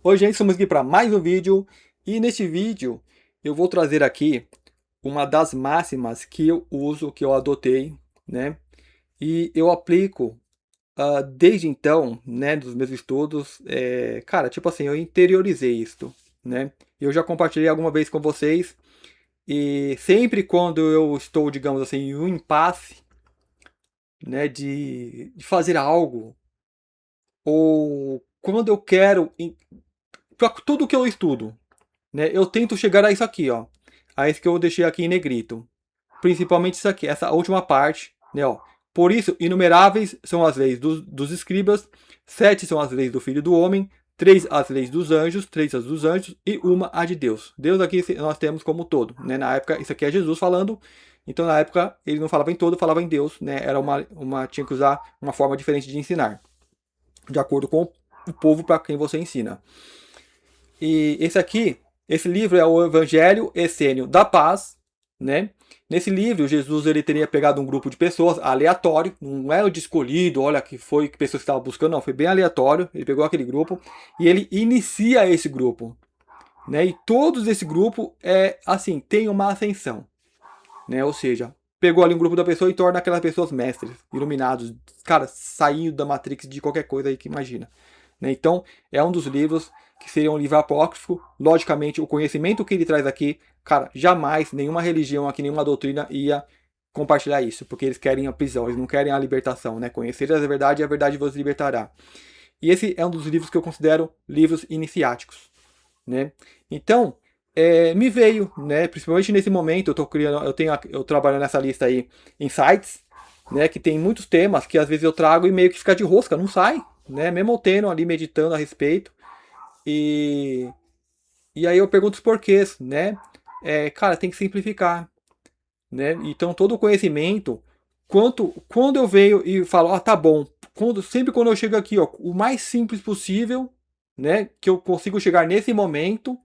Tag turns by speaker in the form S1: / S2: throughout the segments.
S1: Oi, gente, estamos aqui para mais um vídeo e neste vídeo eu vou trazer aqui uma das máximas que eu uso, que eu adotei, né? E eu aplico desde então, né, dos meus estudos, cara, tipo assim, eu interiorizei isto, né? Eu já compartilhei alguma vez com vocês e sempre quando eu estou, digamos assim, em um impasse, né, de fazer algo ou quando eu quero, para tudo que eu estudo, né? Eu tento chegar a isso aqui, ó. A isso que eu deixei aqui em negrito. Principalmente isso aqui, essa última parte, né, ó. Por isso, inumeráveis são as leis dos escribas, 7 são as leis do Filho do Homem, 3 as leis dos anjos, 3 as dos anjos e uma a de Deus. Deus aqui nós temos como todo, né? Na época, isso aqui é Jesus falando. Então, na época, ele não falava em todo, falava em Deus, né? Era tinha que usar uma forma diferente de ensinar, de acordo com o povo para quem você ensina. E esse livro é o Evangelho Essênio da Paz, né? Nesse livro, Jesus ele teria pegado um grupo de pessoas aleatório, não é o de escolhido, olha que foi que pessoas estavam buscando, não, foi bem aleatório. Ele pegou aquele grupo e ele inicia esse grupo, né? E todos esse grupo assim, tem uma ascensão, né? Ou seja, pegou ali um grupo da pessoa e torna aquelas pessoas mestres, iluminados, cara, saindo da Matrix de qualquer coisa aí que imagina. Né? Então, é um dos livros que seria um livro apócrifo. Logicamente, o conhecimento que ele traz aqui, cara, jamais nenhuma religião aqui, nenhuma doutrina ia compartilhar isso, porque eles querem a prisão, eles não querem a libertação, né? Conhecer a verdade e a verdade vos libertará. E esse é um dos livros que eu considero livros iniciáticos, né? Então, me veio, né? Principalmente nesse momento, eu tô criando, eu trabalho nessa lista aí, Insights, né? Que tem muitos temas que às vezes eu trago e meio que fica de rosca, não sai, né? Mesmo eu tendo ali meditando a respeito e e aí eu pergunto os porquês, né? Cara, tem que simplificar, né? Então todo o conhecimento, quando eu venho e falo, tá bom, sempre quando eu chego aqui, ó, o mais simples possível, né? Que eu consigo chegar nesse momento.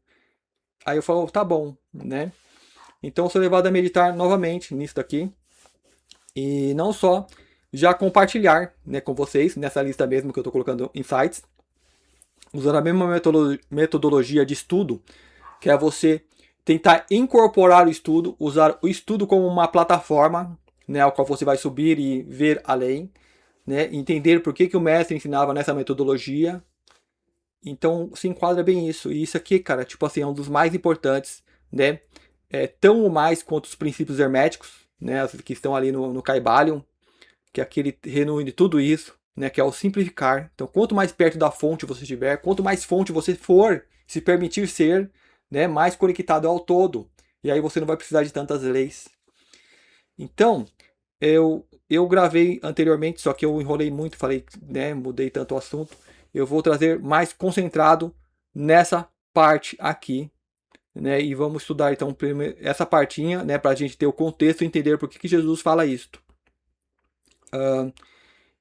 S1: Aí eu falo, tá bom, né? Então eu sou levado a meditar novamente nisso daqui. E não só já compartilhar, né, com vocês, nessa lista mesmo que eu estou colocando insights, usando a mesma metodologia de estudo, que é você tentar incorporar o estudo, usar o estudo como uma plataforma, né, ao qual você vai subir e ver além, né, entender por que o mestre ensinava nessa metodologia. Então se enquadra bem isso. E isso aqui, cara, tipo assim, é um dos mais importantes, né? Tão ou mais quanto os princípios herméticos, né? Que estão ali no Kybalion, que é aquele reúne tudo isso, né? Que é o simplificar. Então, quanto mais perto da fonte você estiver, quanto mais fonte você for, se permitir ser, né? Mais conectado ao todo. E aí você não vai precisar de tantas leis. Então, eu gravei anteriormente, só que eu enrolei muito, falei, né, mudei tanto o assunto. Eu vou trazer mais concentrado nessa parte aqui, né, e vamos estudar então essa partinha, né, para a gente ter o contexto e entender por que Jesus fala isto.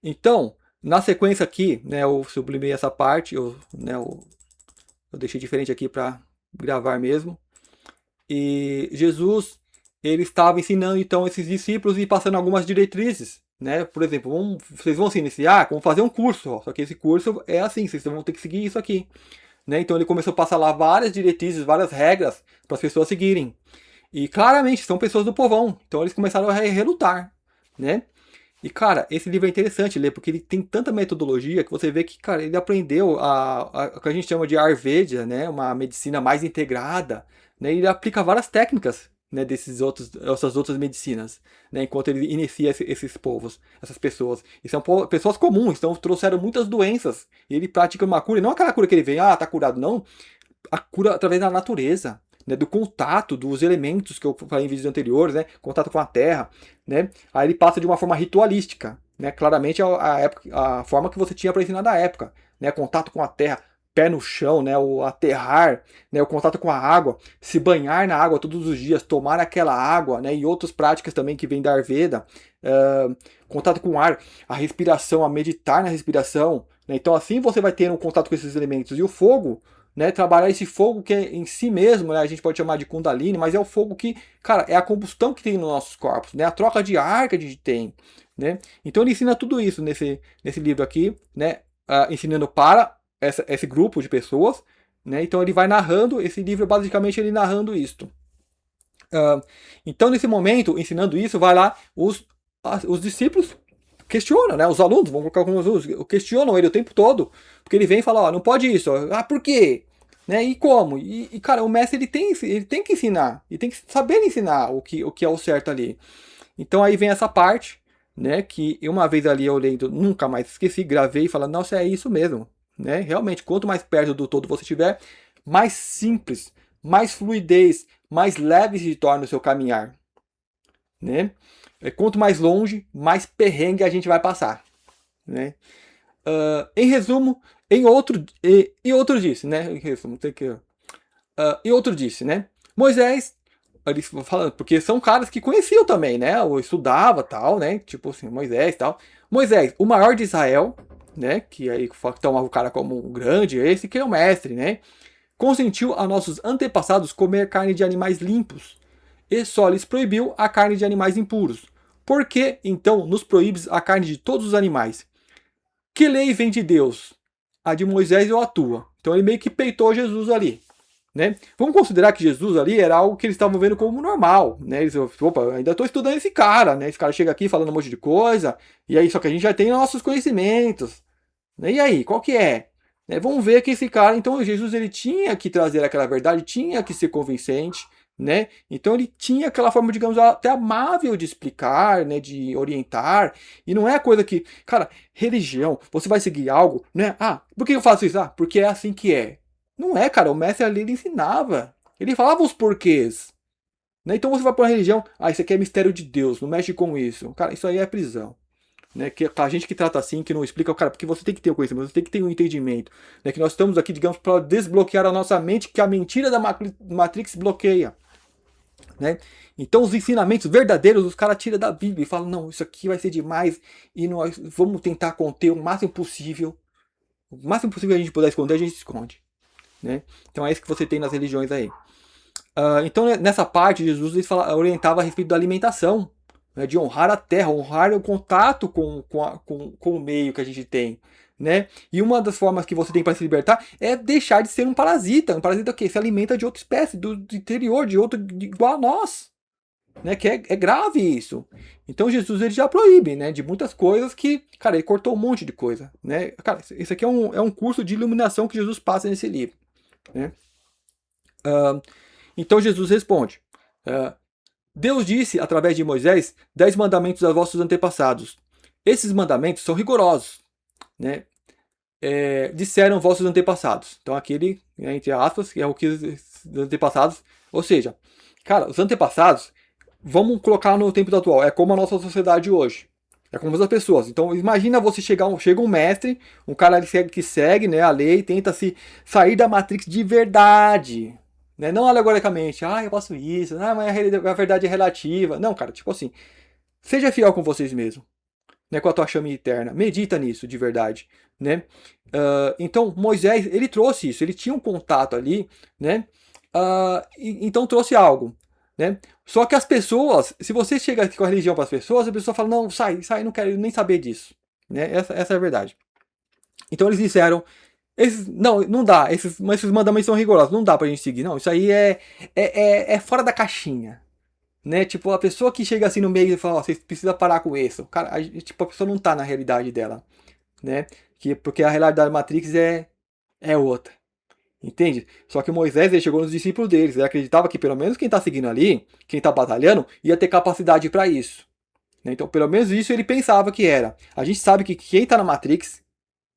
S1: Então, na sequência aqui, né, eu sublimei essa parte, eu deixei diferente aqui para gravar mesmo. E Jesus, ele estava ensinando então esses discípulos e passando algumas diretrizes, né? Por exemplo, vocês vão se iniciar, vão fazer um curso, ó, só que esse curso é assim, vocês vão ter que seguir isso aqui, né? Então ele começou a passar lá várias diretrizes, várias regras para as pessoas seguirem. E claramente são pessoas do povão, então eles começaram a relutar, né? E, cara, esse livro é interessante ler, porque ele tem tanta metodologia que você vê que, cara, ele aprendeu o que a gente chama de Ayurveda, né? Uma medicina mais integrada, né? E ele aplica várias técnicas, né, essas outras medicinas, né? Enquanto ele inicia esses povos, essas pessoas. E são pessoas comuns, então trouxeram muitas doenças. E ele pratica uma cura, não aquela cura que ele vem, tá curado, não. A cura através da natureza, né, do contato dos elementos que eu falei em vídeos anteriores, né, contato com a terra, né, aí ele passa de uma forma ritualística, né, claramente a forma que você tinha para ensinar da época, né, contato com a terra, pé no chão, né, o aterrar, né, o contato com a água, se banhar na água todos os dias, tomar aquela água, né, e outras práticas também que vêm da Ayurveda, contato com o ar, a respiração, a meditar na respiração, né, então assim você vai ter um contato com esses elementos. E o fogo, né, trabalhar esse fogo que é em si mesmo, né, a gente pode chamar de Kundalini, mas é o fogo que, cara, é a combustão que tem nos nossos corpos, né, a troca de ar que a gente tem, né. Então ele ensina tudo isso nesse livro aqui, né, ensinando para esse grupo de pessoas, né? Então ele vai narrando, esse livro é basicamente ele narrando isto. Então nesse momento, ensinando isso, vai lá, os discípulos questionam, né? Os alunos, vamos colocar como alunos, questionam ele o tempo todo, porque ele vem e fala, ó, não pode isso, ah, por quê? Né? E como? Cara, o mestre ele tem que ensinar, e tem que saber ensinar o que é o certo ali. Então aí vem essa parte, né? Que uma vez ali eu lendo, nunca mais esqueci, gravei e falei, nossa, é isso mesmo, né? Realmente, quanto mais perto do todo você estiver, mais simples, mais fluidez, mais leve se torna o seu caminhar, né? Quanto mais longe, mais perrengue a gente vai passar, né? Em resumo, e outro disse, né? Em resumo, tem que e outro disse, né? Moisés, eles falando, porque são caras que conheciam também, né? Ou estudava tal, né? Tipo assim, Moisés tal. Moisés, o maior de Israel, né? Que aí tomava o cara como um grande, esse que é o mestre, né? Consentiu a nossos antepassados comer carne de animais limpos e só lhes proibiu a carne de animais impuros. Por que, então, nos proíbes a carne de todos os animais? Que lei vem de Deus? A de Moisés ou a tua? Então ele meio que peitou Jesus ali, né? Vamos considerar que Jesus ali era algo que eles estavam vendo como normal, né? Eles, opa, ainda estou estudando esse cara, né? Esse cara chega aqui falando um monte de coisa, e aí só que a gente já tem nossos conhecimentos, né? E aí, qual que é? Né? Vamos ver que esse cara, então Jesus ele tinha que trazer aquela verdade, tinha que ser convincente, né? Então ele tinha aquela forma, digamos, até amável de explicar, né, de orientar, e não é coisa que, cara, religião, você vai seguir algo, né? Ah, por que eu faço isso? Ah, porque é assim que é. Não é, cara, o mestre ali ele ensinava. Ele falava os porquês, né? Então você vai para uma religião, ah, isso aqui é mistério de Deus, não mexe com isso. Cara, isso aí é prisão. Né, que a gente que trata assim, que não explica, cara, porque você tem que ter o conhecimento, você tem que ter um entendimento, né, que nós estamos aqui, digamos, para desbloquear a nossa mente, que a mentira da Matrix bloqueia, né? Então os ensinamentos verdadeiros os caras tiram da Bíblia e falam, não, isso aqui vai ser demais e nós vamos tentar conter o máximo possível que a gente puder esconder, a gente esconde, né? Então é isso que você tem nas religiões aí. Então nessa parte Jesus orientava a respeito da alimentação, né, de honrar a terra, honrar o contato com o meio que a gente tem, né? E uma das formas que você tem para se libertar é deixar de ser um parasita. Um parasita que se alimenta de outra espécie, do interior, de outro igual a nós, né? Que é grave isso. Então Jesus ele já proíbe, né? De muitas coisas que, cara, ele cortou um monte de coisa, né? Cara, isso aqui é um curso de iluminação que Jesus passa nesse livro, né? Então Jesus responde. Deus disse, através de Moisés, 10 mandamentos aos vossos antepassados. Esses mandamentos são rigorosos, né? Disseram vossos antepassados. Então aquele, entre aspas, que é o que os antepassados, ou seja, cara, os antepassados, vamos colocar no tempo atual, é como a nossa sociedade hoje. É como as pessoas. Então imagina você chega um mestre, um cara que segue, né, a lei, tenta se sair da Matrix de verdade. Né? Não alegoricamente, eu faço isso, mas a verdade é relativa. Não, cara, tipo assim, seja fiel com vocês mesmos, né, com a tua chama eterna. Medita nisso de verdade, né? Então Moisés ele trouxe isso, ele tinha um contato ali, né? Então trouxe algo, né? Só que as pessoas, se você chega aqui com a religião para as pessoas, a pessoa fala não, sai, não quero nem saber disso, né? Essa é a verdade. Então eles disseram não dá, esses mandamentos são rigorosos, não dá pra gente seguir, não, isso aí é fora da caixinha, né? Tipo, a pessoa que chega assim no meio e fala, você precisa parar com isso, cara, tipo, a pessoa não tá na realidade dela, né? Porque a realidade da Matrix é outra, entende? Só que Moisés ele chegou nos discípulos deles, ele acreditava que pelo menos quem tá seguindo ali, quem tá batalhando, ia ter capacidade para isso, né? Então, pelo menos isso ele pensava que era. A gente sabe que quem tá na Matrix,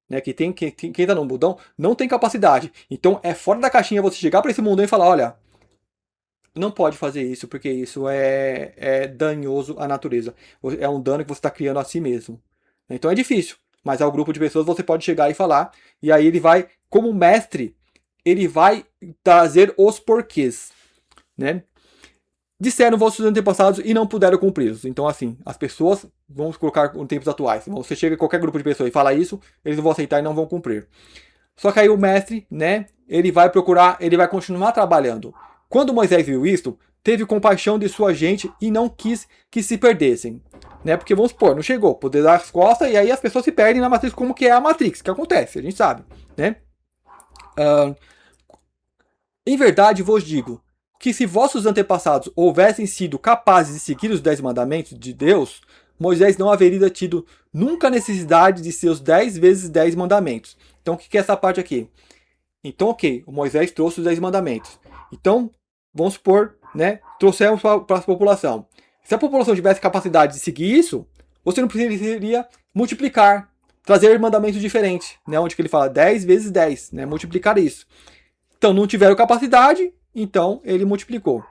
S1: né, quem tá no mundão não tem capacidade. Então é fora da caixinha você chegar para esse mundão e falar, olha, não pode fazer isso porque isso é danoso à natureza. É um dano que você está criando a si mesmo. Então é difícil, mas ao grupo de pessoas você pode chegar e falar, e aí ele vai, como mestre, ele vai trazer os porquês, né? Disseram vossos antepassados e não puderam cumpri-los. Então, assim, as pessoas, vamos colocar em tempos atuais, você chega em qualquer grupo de pessoas e fala isso, eles não vão aceitar e não vão cumprir. Só que aí o mestre, né, ele vai procurar, ele vai continuar trabalhando. Quando Moisés viu isto, teve compaixão de sua gente e não quis que se perdessem. Né? Porque vamos supor, não chegou, poder dar as costas e aí as pessoas se perdem na Matrix, como que é a Matrix, que acontece, a gente sabe, né? Em verdade vos digo, que se vossos antepassados houvessem sido capazes de seguir os 10 mandamentos de Deus, Moisés não haveria tido nunca necessidade de seus 10 vezes 10 mandamentos. Então, o que é essa parte aqui? Então, ok, o Moisés trouxe os 10 mandamentos. Então, vamos supor, né, trouxemos para a população. Se a população tivesse capacidade de seguir isso, você não precisaria multiplicar, trazer mandamentos diferentes, né, onde que ele fala 10 vezes 10, né, multiplicar isso. Então, não tiveram capacidade, então ele multiplicou.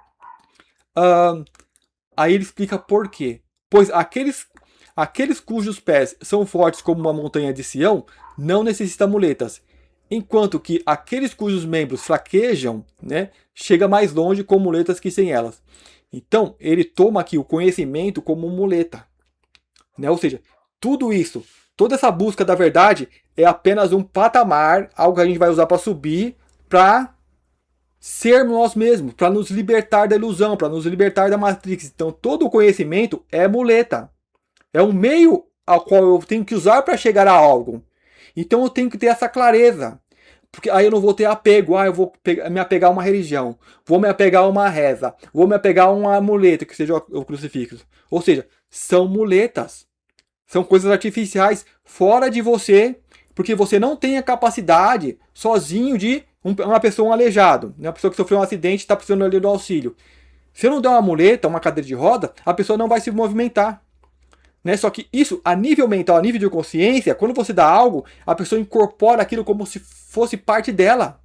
S1: Aí ele explica por quê. Pois aqueles cujos pés são fortes como uma montanha de Sião não necessitam muletas, enquanto que aqueles cujos membros fraquejam, né, chega mais longe com muletas que sem elas. Então, ele toma aqui o conhecimento como muleta, né? Ou seja, tudo isso, toda essa busca da verdade é apenas um patamar, algo que a gente vai usar para subir, para ser nós mesmos, para nos libertar da ilusão, para nos libertar da Matrix. Então, todo o conhecimento é muleta. É um meio ao qual eu tenho que usar para chegar a algo. Então, eu tenho que ter essa clareza. Porque aí eu não vou ter apego. Eu vou me apegar a uma religião. Vou me apegar a uma reza. Vou me apegar a uma muleta, que seja o crucifixo. Ou seja, são muletas. São coisas artificiais fora de você. Porque você não tem a capacidade sozinho de uma pessoa aleijada. Uma pessoa que sofreu um acidente e está precisando ali do auxílio. Se eu não der uma muleta, uma cadeira de roda, a pessoa não vai se movimentar. Né? Só que isso, a nível mental, a nível de consciência, quando você dá algo, a pessoa incorpora aquilo como se fosse parte dela.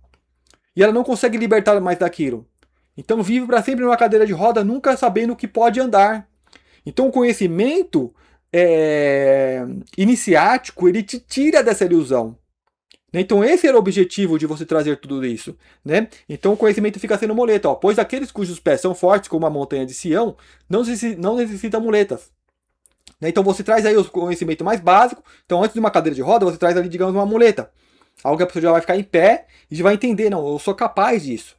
S1: E ela não consegue libertar mais daquilo. Então vive para sempre numa cadeira de roda, nunca sabendo que pode andar. Então o conhecimento iniciático, ele te tira dessa ilusão. Então esse era o objetivo de você trazer tudo isso, né? Então o conhecimento fica sendo muleta, ó. Pois aqueles cujos pés são fortes como a montanha de Sião, não necessitam muletas. Então você traz aí o conhecimento mais básico. Então antes de uma cadeira de roda, você traz ali, digamos, uma muleta. Algo que a pessoa já vai ficar em pé e já vai entender, não, eu sou capaz disso.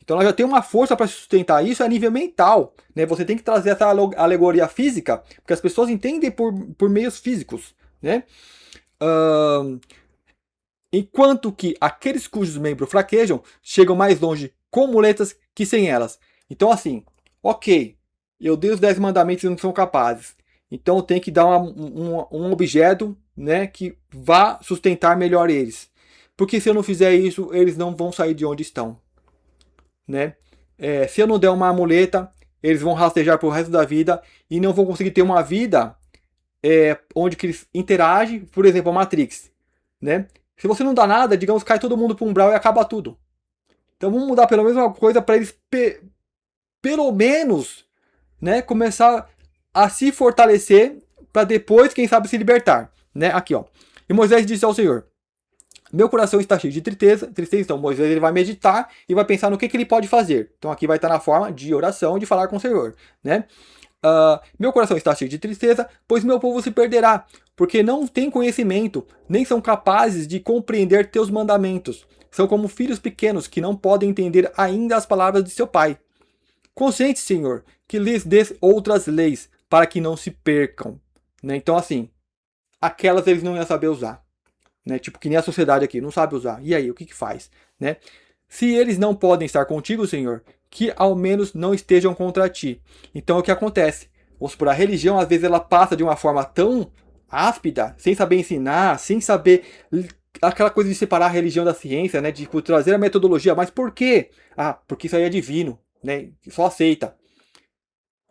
S1: Então ela já tem uma força para sustentar isso a nível mental. Né? Você tem que trazer essa alegoria física, porque as pessoas entendem por meios físicos. Né? Enquanto que aqueles cujos membros fraquejam chegam mais longe com muletas que sem elas. Então assim, ok, eu dei os 10 mandamentos e não são capazes. Então eu tenho que dar um objeto, né, que vá sustentar melhor eles. Porque se eu não fizer isso, eles não vão sair de onde estão. Né? Se eu não der uma muleta, eles vão rastejar pro resto da vida e não vão conseguir ter uma vida onde que eles interagem, por exemplo, a Matrix. Né? Se você não dá nada, digamos, cai todo mundo pro umbral e acaba tudo. Então vamos mudar pelo menos uma coisa para eles, pelo menos, né, começar a se fortalecer para depois, quem sabe, se libertar. Né? Aqui, ó. E Moisés disse ao Senhor: meu coração está cheio de tristeza. Então Moisés ele vai meditar e vai pensar no que ele pode fazer. Então aqui vai estar na forma de oração, de falar com o Senhor. Né? Meu coração está cheio de tristeza, pois meu povo se perderá, porque não tem conhecimento, nem são capazes de compreender teus mandamentos. São como filhos pequenos que não podem entender ainda as palavras de seu pai. Consente, Senhor, que lhes dês outras leis, para que não se percam. Né? Então, assim, aquelas eles não iam saber usar. Né? Tipo, que nem a sociedade aqui, não sabe usar. E aí, o que faz? Né? Se eles não podem estar contigo, Senhor, que ao menos não estejam contra ti. Então, o que acontece? Vamos supor, a religião, às vezes, ela passa de uma forma tão áspida, sem saber ensinar, sem saber aquela coisa de separar a religião da ciência, né? De trazer a metodologia. Mas por quê? Porque isso aí é divino, né? Só aceita.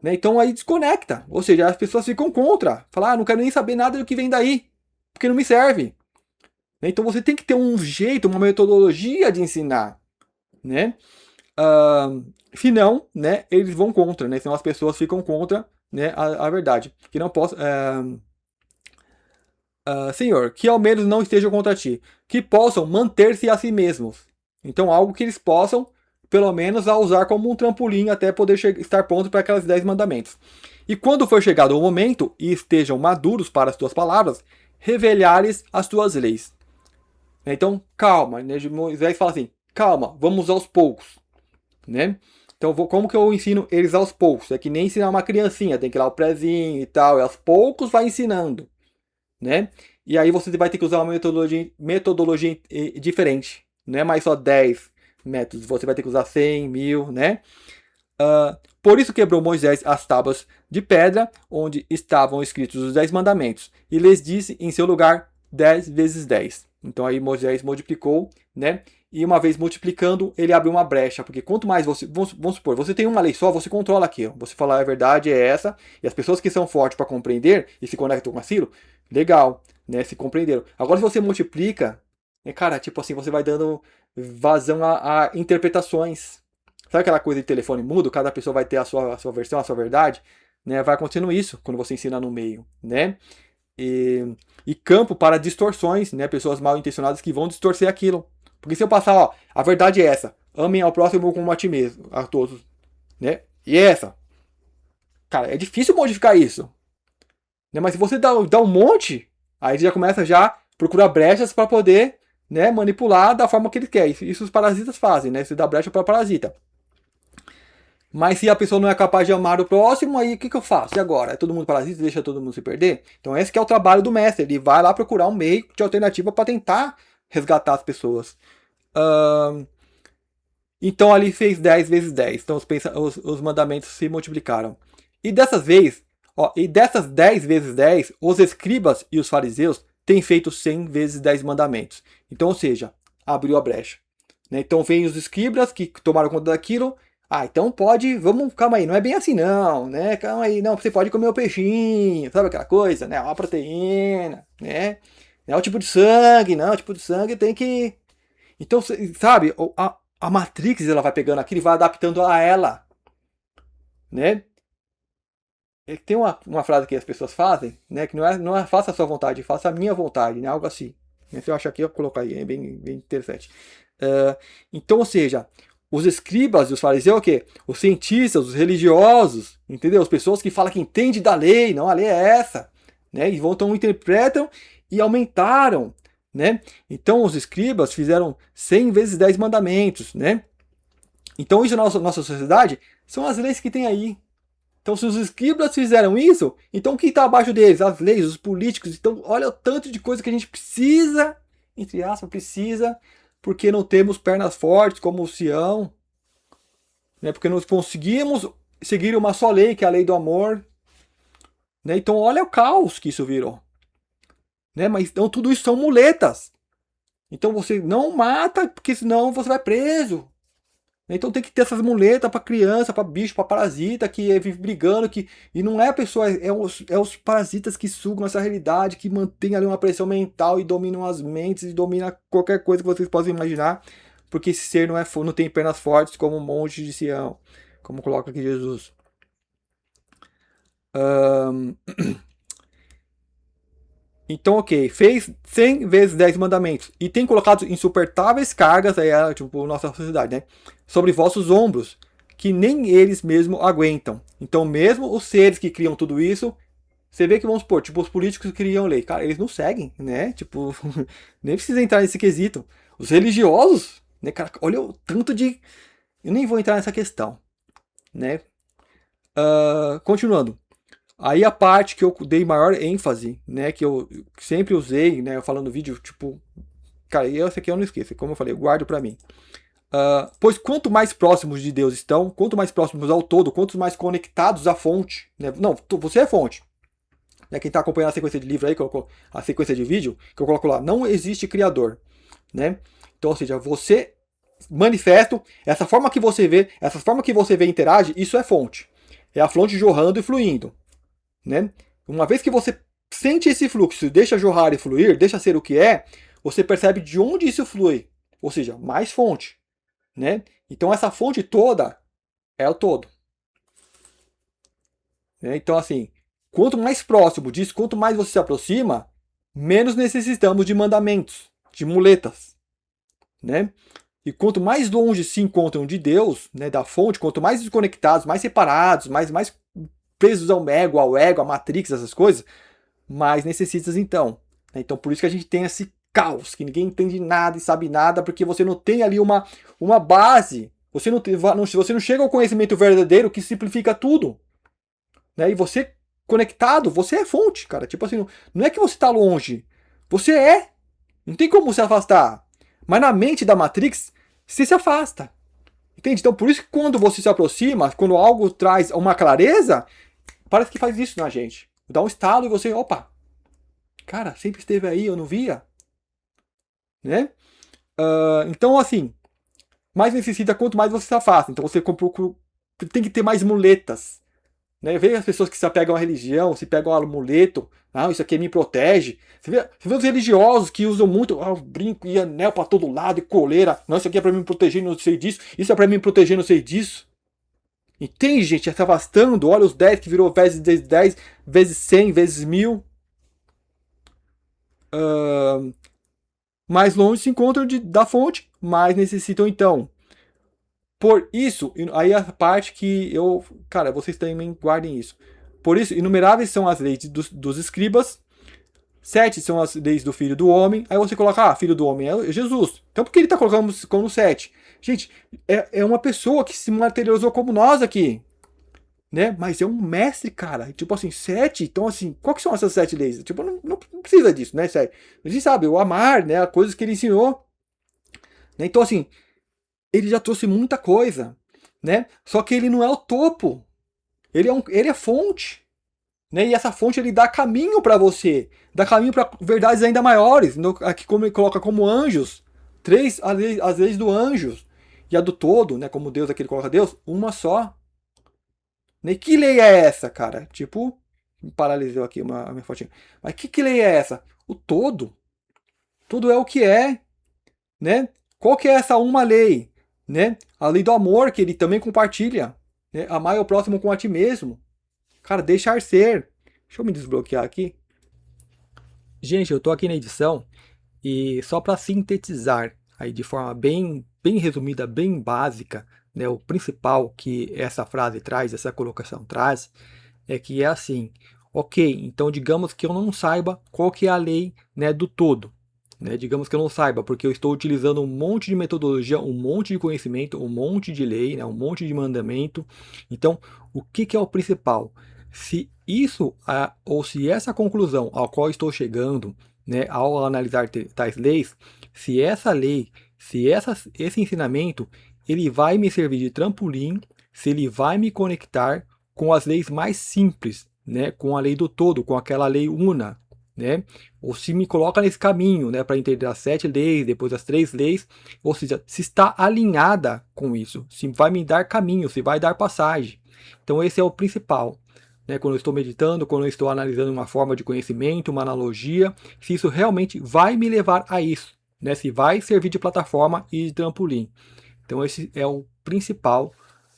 S1: Né? Então aí desconecta. Ou seja, as pessoas ficam contra. Falar, não quero nem saber nada do que vem daí, porque não me serve. Né? Então você tem que ter um jeito, uma metodologia de ensinar. Né? Se não, né, eles vão contra. Né? Senão as pessoas ficam contra, né, a verdade. Que não posso. Senhor, que ao menos não estejam contra ti. Que possam manter-se a si mesmos. Então algo que eles possam pelo menos a usar como um trampolim até poder estar pronto para aqueles 10 mandamentos. E quando for chegado o momento e estejam maduros para as tuas palavras, revelares as tuas leis. Então, calma, né? Moisés fala assim, calma, vamos aos poucos. Né? Então, como que eu ensino eles aos poucos? É que nem ensinar uma criancinha, tem que ir lá o prézinho e tal, e aos poucos vai ensinando. Né? E aí você vai ter que usar uma metodologia diferente. Não é mais só 10 métodos. Você vai ter que usar 100, 1000, né? Por isso quebrou Moisés as tábuas de pedra, onde estavam escritos os 10 mandamentos, e lhes disse em seu lugar 10 vezes 10. Então aí Moisés multiplicou, né? E uma vez multiplicando, ele abre uma brecha, porque quanto mais você, vamos supor, você tem uma lei só, você controla aquilo. Você fala a verdade é essa, e as pessoas que são fortes para compreender e se conectam com aquilo, legal, né? Se compreenderam. Agora se você multiplica, cara, tipo assim, você vai dando vazão a interpretações. Sabe aquela coisa de telefone mudo? Cada pessoa vai ter a sua versão, a sua verdade, né? Vai acontecendo isso quando você ensina no meio, né? E campo para distorções, né? Pessoas mal intencionadas que vão distorcer aquilo. Porque se eu passar, ó, a verdade é essa: amem ao próximo como a ti mesmo, a todos, né? E essa, cara, é difícil modificar isso, né? Mas se você dá um monte, aí você já começa já procurar brechas para poder, né, manipular da forma que ele quer. Isso os parasitas fazem, né? Você dá brecha para parasita. Mas se a pessoa não é capaz de amar o próximo, aí o que eu faço? E agora? É todo mundo parasita, deixa todo mundo se perder? Então esse que é o trabalho do mestre. Ele vai lá procurar um meio de alternativa para tentar resgatar as pessoas. Então ali fez 10 vezes 10. Então os mandamentos se multiplicaram. E dessas vezes, e dessas 10 vezes 10, os escribas e os fariseus têm feito 100 vezes 10 mandamentos. Então, ou seja, abriu a brecha. Né? Então vem os escribas que tomaram conta daquilo. Então pode, calma aí, não é bem assim não, né? Calma aí, não, você pode comer o peixinho, sabe aquela coisa, né? Uma proteína, né? Não é o tipo de sangue, não, o tipo de sangue tem que... Então, sabe, a Matrix, ela vai pegando aquilo e vai adaptando a ela, né? Tem uma frase que as pessoas fazem, né? Que não é faça a sua vontade, faça a minha vontade, né? Algo assim. Se eu achar aqui, eu vou colocar aí, é bem interessante. Então, ou seja, os escribas e os fariseus, o quê? Os cientistas, os religiosos, entendeu? As pessoas que falam que entendem da lei, não, a lei é essa, né? E então interpretam e aumentaram, né? Então os escribas fizeram 100 vezes 10 mandamentos, né? Então isso na nossa sociedade são as leis que tem aí. Então se os escribas fizeram isso, então quem está abaixo deles? As leis, os políticos. Então olha o tanto de coisa que a gente precisa, entre aspas, precisa, porque não temos pernas fortes como o Sião, né? Porque nós conseguimos seguir uma só lei, que é a lei do amor, né? Então olha o caos que isso virou, né? Mas então tudo isso são muletas. Então você não mata, porque senão você vai preso. Então tem que ter essas muletas para criança, para bicho, para parasita que vive brigando, e não é a pessoa, é os parasitas que sugam essa realidade, que mantém ali uma pressão mental e dominam as mentes e dominam qualquer coisa que vocês possam imaginar, porque esse ser não tem pernas fortes como um monte de Sião, como coloca aqui Jesus. Então, ok, fez 100 vezes 10 mandamentos e tem colocado insuportáveis cargas, aí é tipo nossa sociedade, né? Sobre vossos ombros, que nem eles mesmos aguentam. Então, mesmo os seres que criam tudo isso, você vê que, vamos supor, tipo, os políticos que criam lei, cara, eles não seguem, né? Tipo, nem precisa entrar nesse quesito. Os religiosos, né, cara, olha o tanto de. Eu nem vou entrar nessa questão, né? Continuando. Aí a parte que eu dei maior ênfase, né, que eu sempre usei, né, falando no vídeo, tipo, cara, esse aqui eu não esqueço, como eu falei, eu guardo pra mim. Pois quanto mais próximos de Deus estão, quanto mais próximos ao todo, quanto mais conectados à fonte, né, não, você é fonte. Né, quem está acompanhando a sequência de livro aí, a sequência de vídeo, que eu coloco lá, não existe criador, né? Então, ou seja, você manifesto, essa forma que você vê e interage, isso é fonte. É a fonte jorrando e fluindo. Né? Uma vez que você sente esse fluxo, deixa jorrar e fluir, deixa ser o que é, você percebe de onde isso flui, ou seja, mais fonte, né? Então essa fonte toda é o todo. Né? Então assim, quanto mais próximo disso, quanto mais você se aproxima, menos necessitamos de mandamentos, de muletas, né? E quanto mais longe se encontram de Deus, né, da fonte, quanto mais desconectados, mais separados, mais presos ao ego, à matrix, essas coisas, mais necessitas então. Então por isso que a gente tem esse caos, que ninguém entende nada e sabe nada, porque você não tem ali uma base, você não chega ao conhecimento verdadeiro que simplifica tudo. Né? E você conectado, você é fonte, cara. Tipo assim, não é que você está longe, você é. Não tem como se afastar. Mas na mente da Matrix, você se afasta. Entende? Então, por isso que quando você se aproxima, quando algo traz uma clareza, parece que faz isso na gente. Dá um estalo e você, opa, cara, sempre esteve aí, eu não via, né? Então, assim, mais necessita quanto mais você se afasta. Então, você tem que ter mais muletas, né? Vê as pessoas que se apegam à religião, se pegam ao amuleto, isso aqui me protege. Você vê os religiosos que usam muito brinco e anel pra todo lado e coleira. Não, isso aqui é pra me proteger, não sei disso. Isso é pra me proteger, não sei disso. E tem gente se afastando. Olha os 10 que virou vezes 10, vezes 100, vezes 1000. Mais longe se encontram da fonte, mais necessitam então. Por isso, aí a parte que eu. Cara, vocês também guardem isso. Por isso, inumeráveis são as leis dos escribas, 7 são as leis do Filho do Homem. Aí você coloca, Filho do Homem é Jesus. Então por que ele está colocando como 7? Gente, é uma pessoa que se materializou como nós aqui. Né? Mas é um mestre, cara. Tipo assim, 7. Então, assim, qual que são essas 7 leis? Tipo, não precisa disso, né? A gente sabe, o amar, né? Coisas que ele ensinou. Né? Então, assim, ele já trouxe muita coisa, né? Só que ele não é o topo. Ele é fonte, né? E essa fonte ele dá caminho para você, dá caminho para verdades ainda maiores. Aqui como ele coloca como anjos, 3 as leis do anjos e a do todo, né? Como Deus aqui ele coloca Deus, uma só. Né? Que lei é essa, cara? Tipo, me paralisou aqui a minha fotinha. Mas que lei é essa? O todo. Tudo é o que é, né? Qual que é essa uma lei? Né? A lei do amor, que ele também compartilha. Né? Amar o próximo com a ti mesmo. Cara, deixar ser. Deixa eu me desbloquear aqui. Gente, eu tô aqui na edição e só para sintetizar aí de forma bem resumida, bem básica, né, o principal que essa frase traz, essa colocação traz, é que é assim, ok, então digamos que eu não saiba qual que é a lei, né, do todo. Né? Digamos que eu não saiba, porque eu estou utilizando um monte de metodologia, um monte de conhecimento, um monte de lei, né? Um monte de mandamento. Então, o que é o principal? Se isso, ou se essa conclusão ao qual estou chegando, né, ao analisar tais leis, se essa lei, se esse ensinamento, ele vai me servir de trampolim, se ele vai me conectar com as leis mais simples, né, com a lei do todo, com aquela lei una, né? Ou se me coloca nesse caminho, né, para entender as 7 leis, depois as 3 leis, ou seja, se está alinhada com isso, se vai me dar caminho, se vai dar passagem. Então esse é o principal. Né, quando eu estou meditando, quando eu estou analisando uma forma de conhecimento, uma analogia, se isso realmente vai me levar a isso, né, se vai servir de plataforma e de trampolim. Então esse é o principal,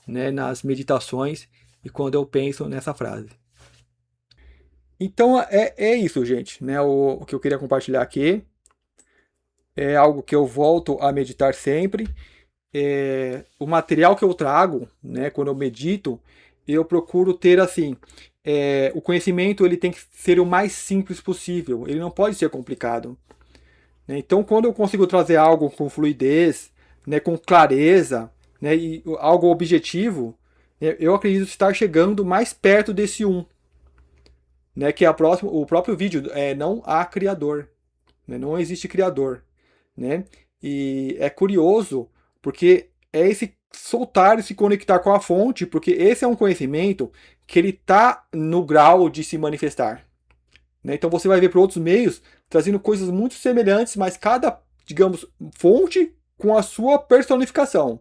S1: né, nas meditações e quando eu penso nessa frase. Então é isso, gente, né? O que eu queria compartilhar aqui é algo que eu volto a meditar sempre. O material que eu trago, né? Quando eu medito, eu procuro ter assim, o conhecimento ele tem que ser o mais simples possível. Ele não pode ser complicado. Né? Então, quando eu consigo trazer algo com fluidez, né? Com clareza, né? E algo objetivo, né, eu acredito estar chegando mais perto desse um. Né, que é o próprio vídeo, não há criador, né, não existe criador, né, e é curioso porque é esse soltar e se conectar com a fonte, porque esse é um conhecimento que ele está no grau de se manifestar, né, então você vai ver por outros meios trazendo coisas muito semelhantes, mas cada, digamos, fonte com a sua personificação.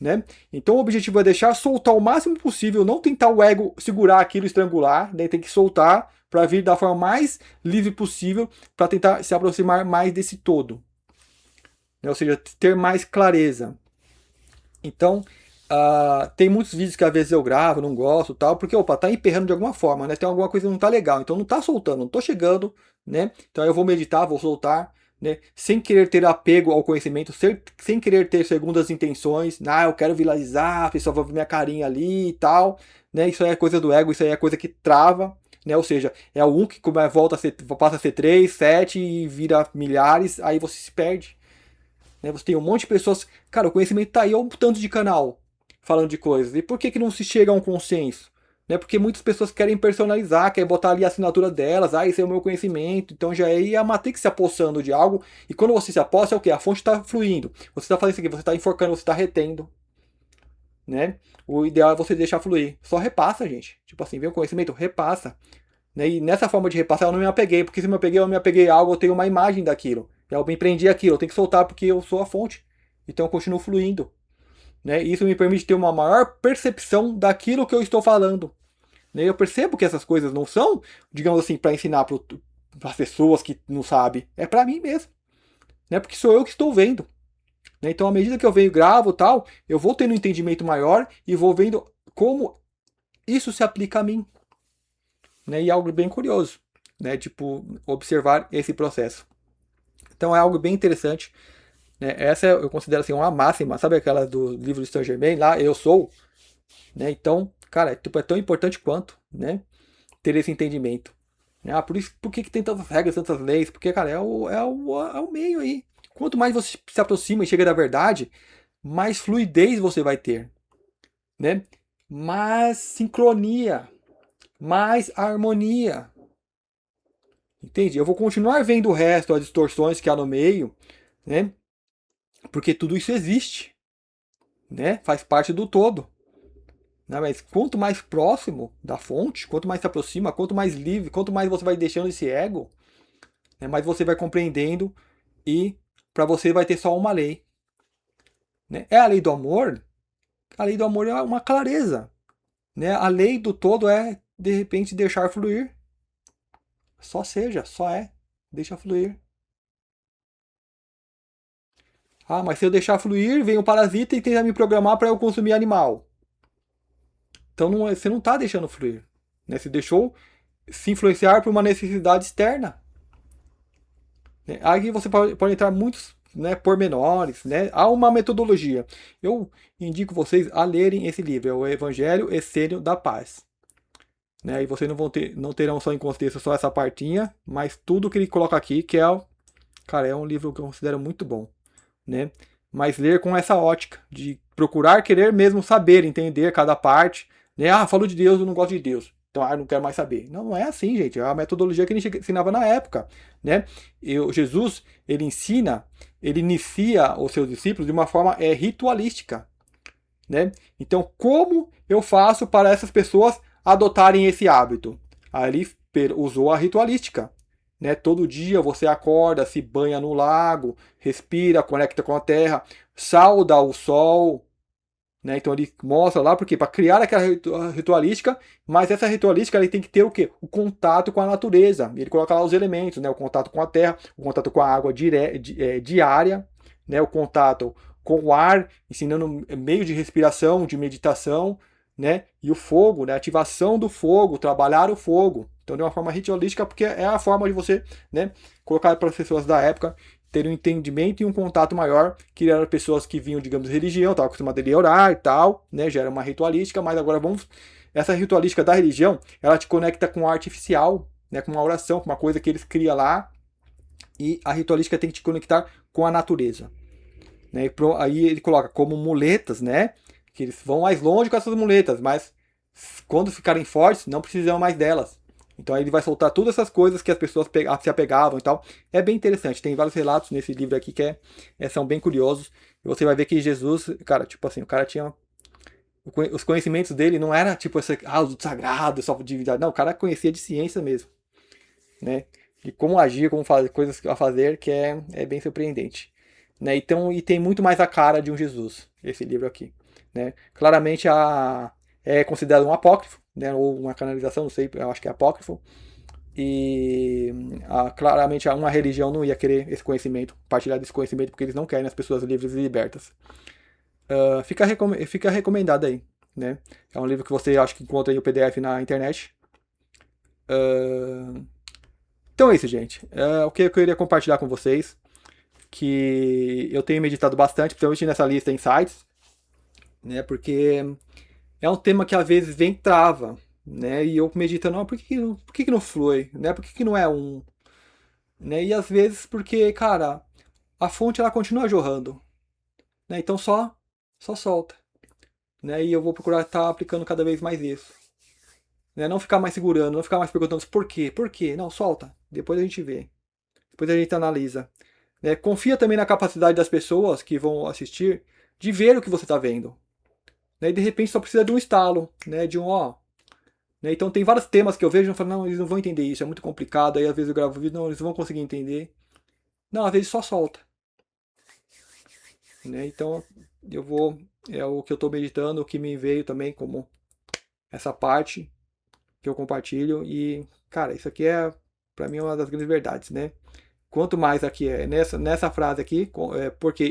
S1: Né? Então o objetivo é deixar soltar o máximo possível, não tentar o ego segurar aquilo, estrangular, né? Tem que soltar para vir da forma mais livre possível, para tentar se aproximar mais desse todo, né? Ou seja, ter mais clareza. Então, tem muitos vídeos que às vezes eu gravo, não gosto, tal, porque opa, tá emperrando de alguma forma, né? Tem alguma coisa que não tá legal, então não tá soltando, não tô chegando, né? Então eu vou meditar, vou soltar, né? Sem querer ter apego ao conhecimento, sem querer ter segundas intenções, eu quero viralizar, a pessoa vai ver minha carinha ali e tal, né? Isso aí é coisa do ego, isso aí é coisa que trava, né? Ou seja, é o 1 que volta a ser, passa a ser 3, 7 e vira milhares, aí você se perde. Né? Você tem um monte de pessoas. Cara, o conhecimento tá aí, olha um tanto de canal falando de coisas. E por que não se chega a um consenso? né? Porque muitas pessoas querem personalizar, querem botar ali a assinatura delas, esse é o meu conhecimento, então já é a Matrix se apossando de algo, e quando você se aposta é o quê? A fonte está fluindo, você está fazendo isso aqui, você está enforcando, você está retendo, né? O ideal é você deixar fluir, só repassa, gente, tipo assim, vem o conhecimento, repassa, né? E nessa forma de repassar eu não me apeguei, porque se eu me apeguei a algo, eu tenho uma imagem daquilo, eu me prendi aquilo, eu tenho que soltar porque eu sou a fonte, então eu continuo fluindo, né? Isso me permite ter uma maior percepção daquilo que eu estou falando. Né? Eu percebo que essas coisas não são, digamos assim, para ensinar para as pessoas que não sabem. É para mim mesmo. Né? Porque sou eu que estou vendo. Né? Então, à medida que eu venho gravo tal, eu vou tendo um entendimento maior e vou vendo como isso se aplica a mim. Né? E é algo bem curioso. Né? Tipo, observar esse processo. Então é algo bem interessante. Né? Essa eu considero assim, uma máxima. Sabe aquela do livro de Saint Germain lá? Eu sou. Né? Então, cara, tipo, é tão importante quanto, né? Ter esse entendimento. Por isso, por que tem tantas regras, tantas leis? Porque, cara, é o meio aí. Quanto mais você se aproxima e chega da verdade, mais fluidez você vai ter, né? Mais sincronia, mais harmonia. Entende? Eu vou continuar vendo o resto, as distorções que há no meio, né? Porque tudo isso existe, né? Faz parte do todo. Né? Mas quanto mais próximo da fonte, quanto mais se aproxima, quanto mais livre, quanto mais você vai deixando esse ego, né? Mais você vai compreendendo e para você vai ter só uma lei. Né? É a lei do amor? A lei do amor é uma clareza. Né? A lei do todo é, de repente, deixar fluir. Só seja, só é. Deixa fluir. Ah, mas se eu deixar fluir, vem o parasita e tenta me programar para eu consumir animal. Então você não está deixando fluir. Né? Você deixou se influenciar por uma necessidade externa. Né? Aí você pode entrar muitos, né, pormenores. Né? Há uma metodologia. Eu indico vocês a lerem esse livro, é o Evangelho Essênio da Paz. Né? E vocês não terão só em consciência só essa partinha, mas tudo que ele coloca aqui, que cara, é um livro que eu considero muito bom. Né? Mas ler com essa ótica, de procurar querer mesmo saber, entender cada parte. Né? Ah, falou de Deus, eu não gosto de Deus. Então, eu não quero mais saber. Não, não é assim, gente. É a metodologia que ele ensinava na época. Né? Jesus, ele inicia os seus discípulos de uma forma ritualística. Né? Então, como eu faço para essas pessoas adotarem esse hábito? Aí ele usou a ritualística. Né? Todo dia você acorda, se banha no lago, respira, conecta com a terra, sauda o sol. Né? Então ele mostra lá porque para criar aquela ritualística, mas essa ritualística ele tem que ter o quê? O contato com a natureza. Ele coloca lá os elementos, né? O contato com a terra, o contato com a água diária, né? O contato com o ar, ensinando meio de respiração, de meditação, né? E o fogo, né? Ativação do fogo, trabalhar o fogo. Então de uma forma ritualística porque é a forma de você, né? Colocar para as pessoas da época ter um entendimento e um contato maior, que eram pessoas que vinham, digamos, de religião, estavam acostumadas a orar e tal, né? Já era uma ritualística, mas agora essa ritualística da religião, ela te conecta com o artificial, né? Com uma oração, com uma coisa que eles criam lá, e a ritualística tem que te conectar com a natureza. Né? E aí ele coloca como muletas, né? Que eles vão mais longe com essas muletas, mas quando ficarem fortes, não precisam mais delas. Então aí ele vai soltar todas essas coisas que as pessoas se apegavam e tal. É bem interessante. Tem vários relatos nesse livro aqui que são bem curiosos. E você vai ver que Jesus, cara, tipo assim, o cara tinha. Os conhecimentos dele não era tipo esse do sagrado, só de divindade. Não, o cara conhecia de ciência mesmo. Né? De como agir, como fazer, coisas a fazer, que é bem surpreendente. Né? Então, e tem muito mais a cara de um Jesus, esse livro aqui. Né? Claramente é considerado um apócrifo, né? Ou uma canalização, não sei, eu acho que é apócrifo. E claramente uma religião não ia querer esse conhecimento, partilhar desse conhecimento, porque eles não querem as pessoas livres e libertas. Fica recomendado aí. Né? É um livro que você acho que encontra aí o PDF na internet. Então é isso, gente. O que eu queria compartilhar com vocês, que eu tenho meditado bastante, principalmente nessa lista Insights, né? Porque é um tema que às vezes vem trava, né? E eu medito, não, por que não flui, né? Por que não é um, né? E às vezes porque, cara, a fonte ela continua jorrando, né? Então só solta, né? E eu vou procurar estar aplicando cada vez mais isso, né? Não ficar mais segurando, não ficar mais perguntando por quê, por quê? Não, solta. Depois a gente vê. Depois a gente analisa. Né? Confia também na capacidade das pessoas que vão assistir de ver o que você está vendo. Né? E de repente só precisa de um estalo, né? De um ó. Né? Então tem vários temas que eu vejo e eu falo, não, eles não vão entender isso, é muito complicado. Aí às vezes eu gravo o vídeo, não, eles não vão conseguir entender. Não, às vezes só solta. Né? Então eu vou. É o que eu estou meditando, o que me veio também como essa parte que eu compartilho. E, cara, isso aqui é, para mim, uma das grandes verdades, né? Quanto mais aqui é nessa frase aqui, porque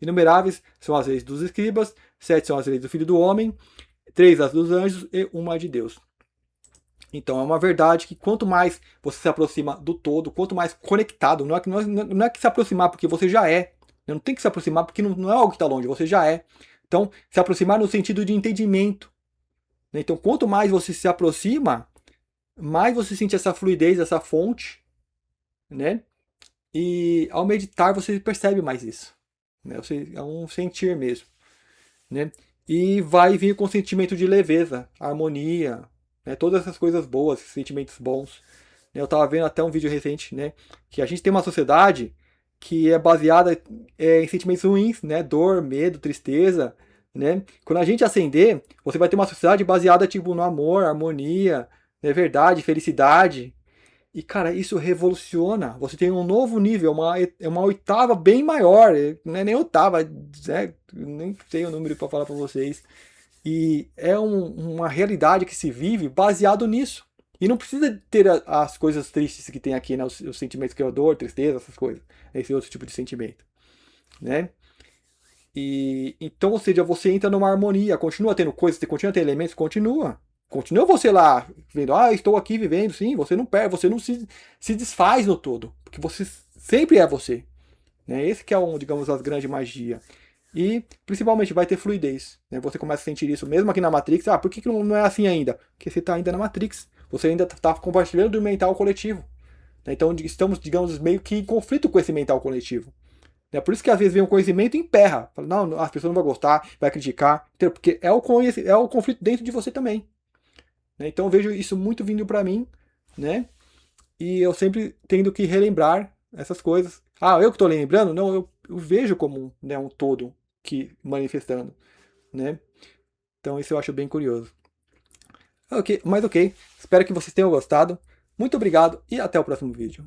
S1: inumeráveis são as leis dos escribas, 7 são as leis do Filho do Homem, 3 as dos anjos e uma de Deus. Então é uma verdade que quanto mais você se aproxima do todo, quanto mais conectado, não é que se aproximar porque você já é, não tem que se aproximar porque não é algo que está longe, você já é. Então, se aproximar no sentido de entendimento. Né? Então, quanto mais você se aproxima, mais você sente essa fluidez, essa fonte, né? E ao meditar você percebe mais isso. Né? É um sentir mesmo. Né? E vai vir com sentimento de leveza, harmonia, né? Todas essas coisas boas, sentimentos bons. Né? Eu estava vendo até um vídeo recente, né? Que a gente tem uma sociedade que é baseada em sentimentos ruins, né? Dor, medo, tristeza. Né? Quando a gente acender, você vai ter uma sociedade baseada tipo, no amor, harmonia, né? Verdade, felicidade. E, cara, isso revoluciona. Você tem um novo nível, uma oitava bem maior. Não é nem oitava, nem sei o número para falar para vocês. E é uma realidade que se vive baseado nisso. E não precisa ter as coisas tristes que tem aqui, né? Os sentimentos que é dor, tristeza, essas coisas. Esse outro tipo de sentimento, né? E então, ou seja, você entra numa harmonia, continua tendo coisas, você continua tendo elementos, continua. Continua você lá vendo, estou aqui vivendo, sim, você não perde, você não se desfaz no todo, porque você sempre é você. Né? Esse que é, digamos, as grandes magia. E, principalmente, vai ter fluidez. Né? Você começa a sentir isso, mesmo aqui na Matrix. Por que não é assim ainda? Porque você está ainda na Matrix. Você ainda está compartilhando do mental coletivo. Né? Então, estamos, digamos, meio que em conflito com esse mental coletivo. É por isso que às vezes vem um conhecimento e emperra. Fala, não, as pessoas não vão gostar, vai criticar. Entendeu? Porque é o conflito dentro de você também. Né? Então eu vejo isso muito vindo para mim, né? E eu sempre tendo que relembrar essas coisas. Eu que estou lembrando? Não, eu vejo como né, um todo que manifestando, né? Então isso eu acho bem curioso. Ok, mas ok. Espero que vocês tenham gostado. Muito obrigado e até o próximo vídeo.